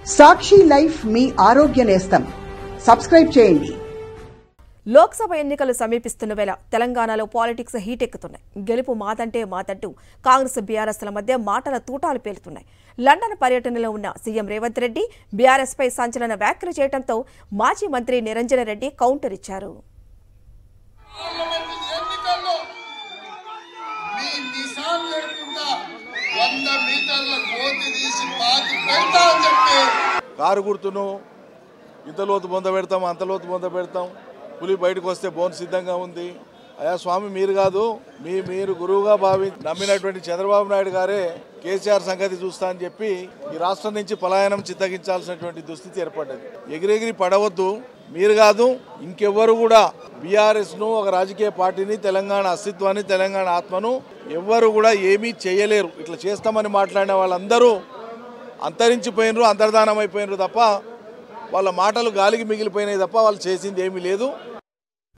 సాక్షి life మీ ఆరోగ్య నేస్తం. Subscribe చేయండి. లోక్సభ ఎన్నికలు సమీపిస్తున్న వేళ తెలంగాణలో పాలిటిక్స్ హీట్ ఎక్కుతున్నాయి. గెలుపు మాదంటే మాదంటూ కాంగ్రెస్ బీఆర్ఎస్ల మధ్య మాటల తూటాలు పేలుతున్నాయి. లండన్ పర్యటనలో ఉన్న సీఎం రేవంత్ రెడ్డి బీఆర్ఎస్ పై సంచలన వ్యాఖ్యలు చేయడంతో మాజీ మంత్రి నిరంజన రెడ్డి కౌంటర్ ఇచ్చారు. కారు గుర్తును ఇంతలోతు బొంద పెడతాం, అంతలోతు బొంద పెడతాం, పులి బయటకు వస్తే బోన్ సిద్ధంగా ఉంది. అయ్యా స్వామి, మీరు కాదు, మీరు గురువుగా నమ్మినటువంటి చంద్రబాబు నాయుడు గారే కేసీఆర్ సంగతి చూస్తా అని చెప్పి ఈ రాష్ట్రం నుంచి పలాయనం చిత్తగించాల్సినటువంటి దుస్థితి ఏర్పడ్డది. ఎగిరెగిరి పడవద్దు. మీరు కాదు, ఇంకెవ్వరు కూడా బీఆర్ఎస్ను, ఒక రాజకీయ పార్టీని, తెలంగాణ అస్తిత్వాన్ని, తెలంగాణ ఆత్మను ఎవ్వరు కూడా ఏమీ చేయలేరు. ఇట్లా చేస్తామని మాట్లాడిన వాళ్ళందరూ అంతరించిపోయినరు, అంతర్ధానం అయిపోయినరు తప్ప వాళ్ళ మాటలు గాలికి మిగిలిపోయినాయి తప్ప వాళ్ళు చేసింది ఏమీ లేదు.